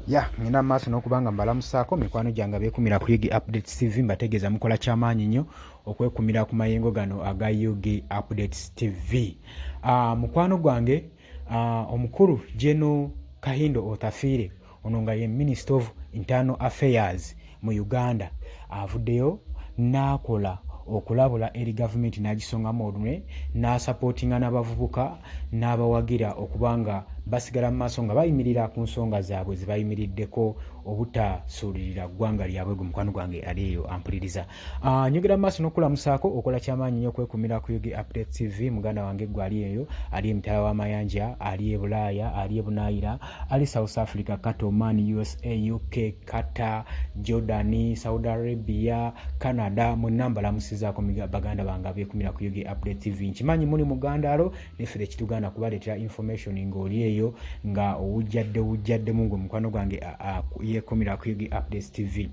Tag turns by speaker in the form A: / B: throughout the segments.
A: Ya ngina maaso n'okubanga mbalamusaako mikwano gyange abeekumira ku Yugi Updates TV mbategeeza mukola kyamaanyi nnyo okwekumira ku mayengo gano aga Yugi Updates TV. Mukwano gwange omukulu General Kahindo Otafiire ono nga ye Minister of Internal Affairs mu Uganda avuddeyo n'akola okulabula eri gavumenti n'agisongamu olunwe n'asapootinga n'abavubuka n'abawagira okubanga basigala mu maaso nga bayimirira ku nsonga zaabwe ze bayimiriddeko obutasuulirira ggwanga lyabwe. Gwe mukwano gwange ali eyo ampuliriza. Nyogera mu maaso n'okulamusaako okola kyamaanyi nnyo okwekumira ku Yugi Updates TV. Muganda wange gwe ali eyo, ali emitala w'amayanja, ali e Bulaaya, ali e Bunaayira, ali South Africa, Oman, USA, UK, Qatar, Jordan, Saudi Arabia, Canada. Mwenna mbalamusizaako baganda bange abeekumira ku Yugi Updates TV. Nkimanyi muli mugandaalo neffe kituganda kubaleetera information ng'oli eyo nga owujjaddemu gwe mukwano gwange yeekumira ku Yugi Updates TV.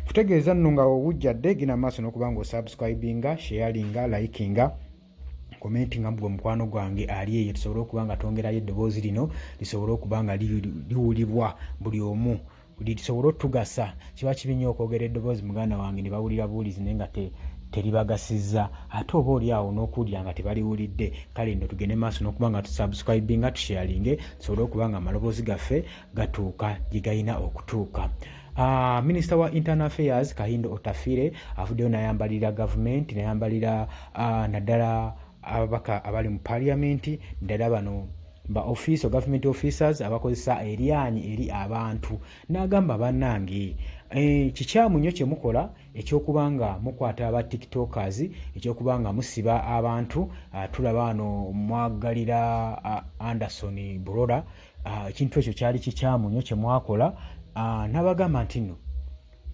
A: Kutegeeza nno nga owujjadde gina maaso n'okubanga osubscribinga, sharinga, likinga, commentinga gwe mukwano gwange ali eyo tusobole okuba nga twongerayo eddoboozi lino lisobole okuba nga liwulibwa buli omu lisobole otugasa. Kiba kibi nnyo okwogera eddoboozi muganda wange ne bawulira buwulizi naye nga teribagasiza ate oba oli awo n'okuwulira nga tebaliwulidde. Kale ndo tugende maaso n'okuba nga tusubscribinga, tusharinge tusobole okuba nga amaloboozi gaffe gatuuka gye galina okutuuka. Minister wa Internal Affairs Kahindo Otafiire avuddeyo n'ayambalira gavumenti, n'ayambalira naddala ababaka abali mu parliament, naddala bano ba office of government officers abakozesa eryanyi eri abantu. N'agamba bannange kikyamu nnyo kye mukola ekyokubanga mukwata aba tiktokers, ekyokubanga musiba abantu. Tulaba wano mwagalira Anderson Bulola, ekintu ekyo kyali kikyamu nnyo kye mwakola. N'abagamba nti nno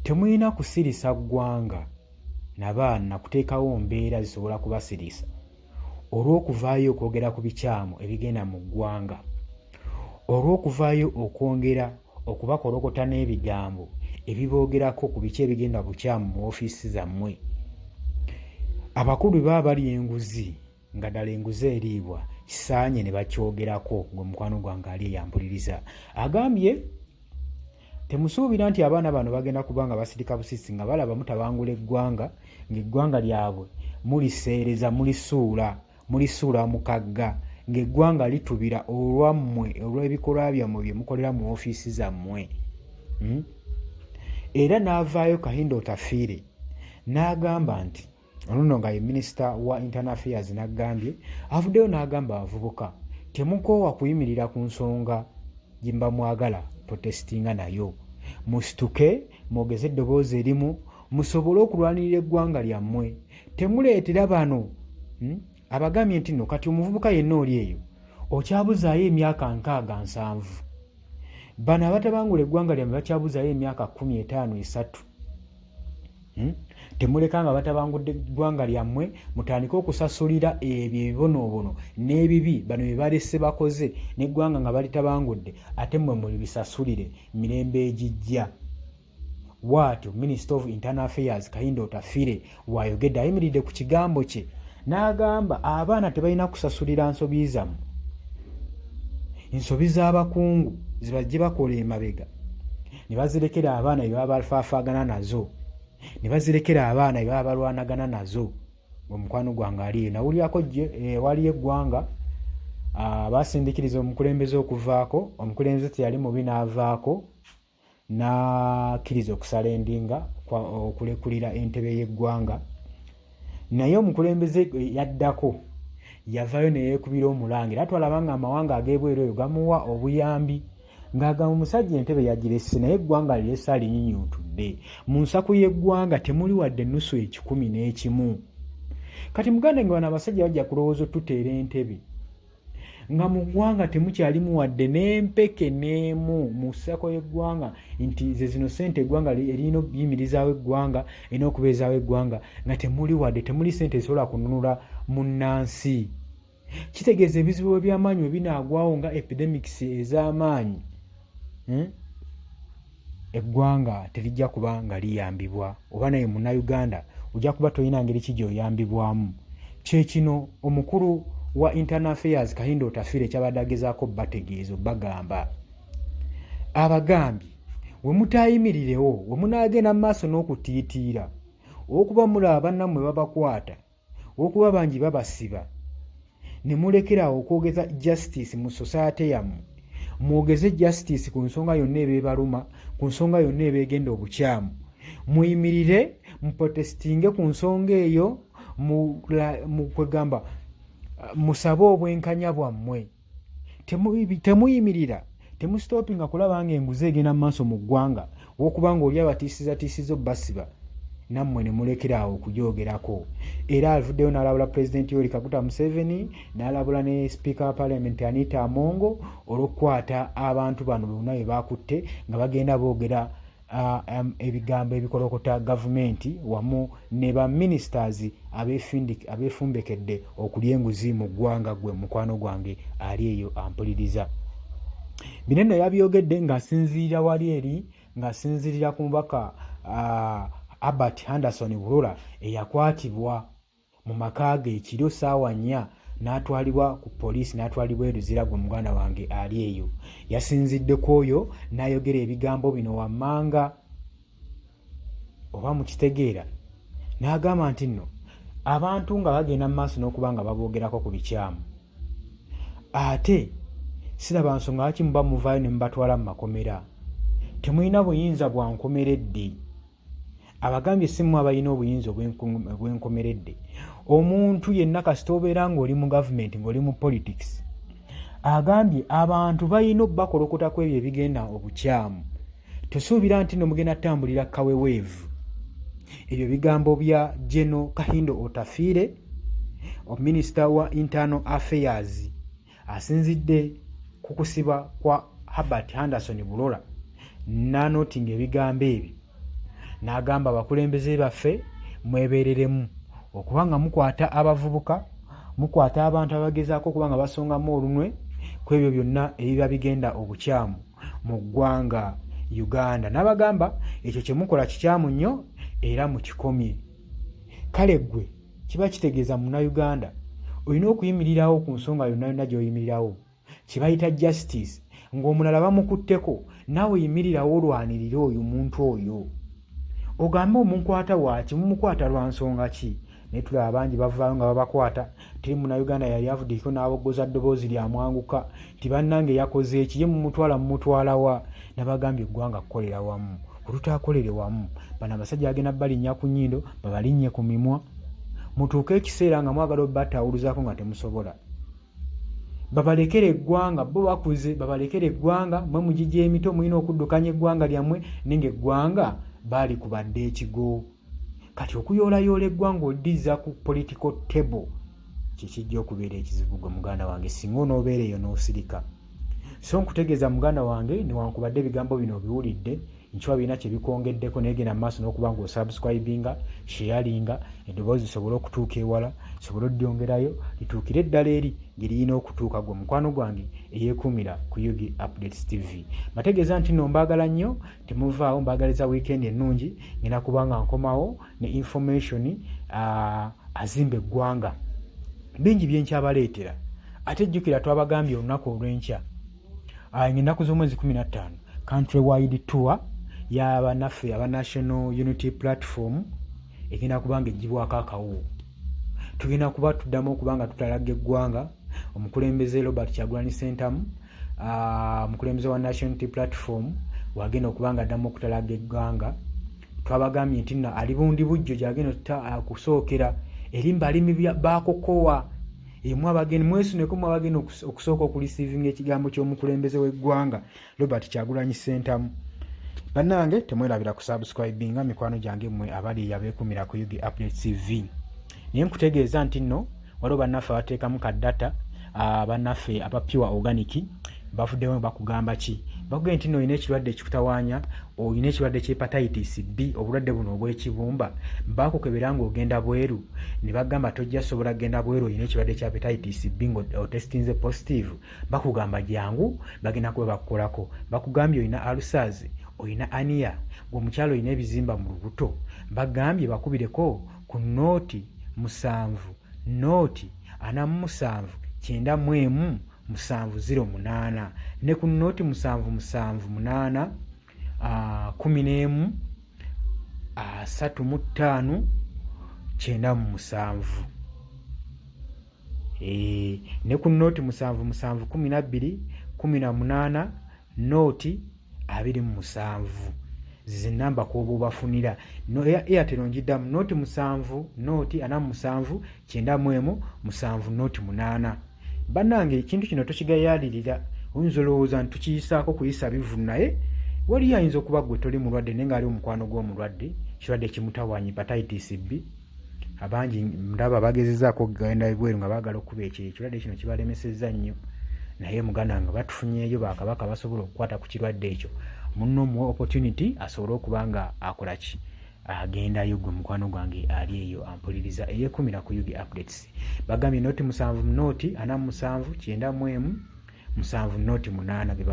A: temulina kusirisa ggwanga nabaana kuteekawo mbeera zisobola kubasirisa olw'okuvaayo okwogera ku bikyamu ebigenda mu ggwanga, olw'okuvaayo okwongera okubakolokota n'ebigambo ebiboogerako ku biki ebigenda bukyamu mu ofiisi zammwe. Abakulu baba bali enguzi nga ddala enguzi eriibwa kisaanye ne bakyogerako. Gwe mukwano gwange ali eyampuliriza agambye temusuubira nti abaana bano bagenda kubanga basirika busisi nga balaba mutabangula eggwanga, ng'eggwanga lyabwe muliseereza, mulisuula mukagga, ng'eggwanga litubira olwammwe olw'ebikolwa byammwe bye mukolera mu ofiisi zammwe. Era n'avaayo Kahindo Otafiire n'agamba nti ono nga ye Minister wa Internal Affairs n'agambye, avuddeyo n'agamba abavubuka temukoowa kuyimirira ku nsonga gye mba mwagala protestinga nayo. Musituke mwogeze eddoboozi erimu musobole okulwanirira eggwanga lyammwe. Temuleetera bano abagambye nti nno kati omuvubuka yenna oli eyo okyabuzaayo emyaka 67. Bano abatabangula eggwanga lyammwe bakyabuzaayo emyaka 15-3. Temuleka nga batabangudde eggwanga lyammwe mutandike okusasulira ebyo ebibonoobono n'ebibi bano bye balese bakoze n'eggwanga nga balitabangudde ate mmwe mulibisasulire mirembe egijja. Bw'atyo Minister of Internal Affairs Kahindo Otafiire wayogedde ayimiridde ku kigambo kye n'agamba abaana tebalina kusasulira nsobi zammwe, ensobi z'abakungu zibajje bakola emabega ne bazirekera abaana bye baba bafaafaagana nazo, ne bazirekera abaana bye baba balwanagana nazo. Omukwano gwange aliyo nawulyako wali eggwanga baasindikiriza omukulembeze okuvaako, omukulembeze teyali mubi n'avaako n'akkiriza okusala endinga okulekulira entebe y'eggwanga. Naye omukulembeze yaddako yavaayo ne yeekubira omulangira atwalaba nga amawanga ag'ebweru eyo gamuwa obuyambi ng'agamba omusajja entebe yagirese naye eggwanga lyesa linyinyuntudde. Mu nsaku y'eggwanga temuli wadde ennusu 11. Kati muganda nga bano abasajja bajja kulowooza otuteera entebe nga mu ggwanga temukyalimu wadde n'empeke n'emu mu ssako y'eggwanga nti ze zino ssente eggwanga erina okuyimirizaawo eggwanga, erina okubeezaawo eggwanga nga temuli wadde temuli ssente ezisobola kununula munnansi. Kitegeeza ebizibu eby'amaanyi bwe binaagwawo nga epidemics ez'amaanyi, eggwanga terijja kuba nga liyambibwa, oba naye munnayuganda ojja kuba tolina ngeri ki gy'oyambibwamu. Kye kino omukulu wa Internal Affairs Kahindo Otafiire kyabadde agezaako bategeezo bagamba abagambye we mutaayimirirewo we munaagenda mu maaso n'okutiitiira okuba mulaba bannammwe babakwata okuba bangi babasiba ne mulekerawo okwogeza justice mu society yammwe mwogeze justice ku nsonga yonna ebeebaluma ku nsonga yonna ebeegenda obukyamu muyimirire muprotestinge ku nsonga eyo kwegamba musabe obwenkanya bwammwe temuyimirira temusitopinga kulaba nga enguzi egenda mu maaso mu ggwanga olw'okuba nga oli abatiisizatiisiza obbasiba nammwe ne mulekerawo okugyogerako. Era alivuddeyo n'alabula pulezidenti Yoweri Kaguta Museveni n'alabula ne sipiika wa paalamenti Anita Amongo olw'okukwata abantu bano bonna be baakutte nga bagenda boogera ebigambo ebikolokota gavumenti wamu ne baministers abeefumbekedde okulya enguzi mu ggwanga. Gwe mukwano gwange ali eyo ampuliriza. Bino nno yabyogedde ng'asinziirira wali eri ng'asinziirira ku mubaka Albert Henderson Bulola eyakwatibwa mu maka ge ekiro ssaawa 4 n'atwalibwa ku poliisi n'atwalibwa eruzira. Gwe muganda wange ali eyo yasinzidde ku oyo n'ayogera ebigambo bino wammanga oba mukitegeera n'agamba nti nno abantu nga bagenda mu maaso n'okuba nga baboogerako ku bikyamu ate siraba nsonga lwaki muba muvaayo ne mubatwala mu makomera. Temulina buyinza bwa nkomeredde. Abagambye simu abalina obuyinza obw'enkomeredde. Omuntu yenna kasita obeera ng'oli mu gavumenti ng'oli mu politics agambye abantu balina obbakolokota ku ebyo ebigenda obukyamu. Tosuubira nti no mugenda tambulira kaweweevu. Ebyo bigambo bya General Kahindo Otafiire Minisita wa Internal Affairs asinzidde ku kusiba kwa Albert Henderson Bulola n'anootinga ebigambo ebyo n'agamba abakulembeze baffe mwebeereremu okuba nga mukwata abavubuka mukwata abantu abagezaako okuba nga basongamu olunwe ku ebyo byonna ebiba bigenda obukyamu mu ggwanga Uganda. N'abagamba ekyo kye mukola kikyamu nnyo era mukikomye. Kale ggwe kiba kitegeeza munnayuganda olina okuyimirirawo ku nsonga yonna yonna gy'oyimirirawo kye bayita justice ng'omulala bamukutteko naawe yimirirawo olwanirira oyo muntu oyo ogambe omunkwata waaki mumukwata lwa nsonga ki. Naye tulaba bangi bavaayo nga babakwata teri munnayuganda yali avuddeko n'aboggoza ddoboozi lyamwanguka nti bannange yakoze eki ye mumutwala wa. Nabagambye eggwanga kukolera wamu olutaakolere wamu bano abasajja bagenda balinnya ku nnyindo babalinnye ku mimwa mutuuke ekiseera nga mwagala obbatawuluzaako nga temusobola. Babalekere eggwanga bo bakuze babalekere eggwanga mwe mugijja emito mulina okuddukanya eggwanga lyammwe nenga eggwanga baali kubadde ekigo. Kati okuyoolayoola eggwanga oddiza ku political table kikijja okubeera ekizibu gwe muganda wange singa onoobeera eyo n'osirika. So nkutegeeza muganda wange newankubadde ebigambo bino obiwulidde nkiwa birina kye bikwongeddeko naye genda mu maaso n'okuba nga osubscribinga sharinga eddoboozi lisobole okutuuka ewala lisobole oddongerayo lituukire eddala eri gye lirina okutuuka. Gwe mukwano gwange eyeekuumira ku Yugi Updates TV. Mategeeza nti nno mbaagala nnyo temuvaawo mbaagaliza weekend ennungi ngenda kuba nga nkomawo ne information azimba eggwanga bingi byenkyabaleetera ate jjukira twabagambye olunaku olw'enkya ennaku z'omwezi 15 country wide tour y'abannaffe aba National Unity Platform egenda kubanga ejjibwako akawo. Tugenda kuba tuddamu okuba nga tutalaga eggwanga. Omukulembeze Robert Kyagulanyi Ssentamu omukulembeze wa National Unity Platform wagenda okuba nga addamu okutalaga eggwanga. Twabagambye nti nno ali bundi bujjo gyagenda kusookera eri mbalimi baakokowa emu abagenyi mwesuneko mu abagenda okusooka okulisiivinga ekigambo ky'omukulembeze w'eggwanga Robert Kyagulanyi Ssentamu. Bannange temwerabira ku subscribinga mikwano gyange mmwe abali yabeekumira ku Yugi Updates TV. Naye nkutegeeza nti nno waliwo bannaffe abateekamu ka data bannaffe aba pure organic bavuddewo bakugamba ki bakugamba nti nno olina ekirwadde ekikutawaanya olina ekirwadde ky'hepatitis B obulwadde buno obw'ekibumba bakukebera ng'ogenda bweru ne bagamba tojja sobola kugenda bweru olina ekirwadde kya hepatitis B ng'otestinze positive bakugamba jangu bagenda kuba bakukolako bakugambye olina ulcers olina ania ng'omukyalo olina ebizimba mu lubuto bagambye bakubireko ku nooti 7 nooti 47 9 708 ne ku nooti 778 11 35 97 ne ku nooti 7 7 12 18 nooti 27 zinamba kw'oba obafunira Airtel ngiddamu nooti 7 nooti 47 91 7 nooti 8. Bannange ekintu kino tokigayaalirira. Oyinza olowooza nti tukiyisaako kuyisa bivu, naye waliyo ayinza okuba gwe toli mulwadde naye ng'ali omukwano gw'omulwadde, kirwadde kimutawaanya hepatitis B. Abangi ndaba bagezezaako okugenda ebweru nga baagala okuba ekirwadde kino kibalemesezza nnyo, naye muganda nga batufunyeeyo bakabaka basobola okukwata ku kirwadde ekyo. Munno omuwa opportunity asobole okuba nga akola ki, agendayo gwe mukwano gwange ali eyo ampuliriza eyeekumira ku UG Updates. Bagambye nooti 7 nooti 47 91 7 nooti 8 be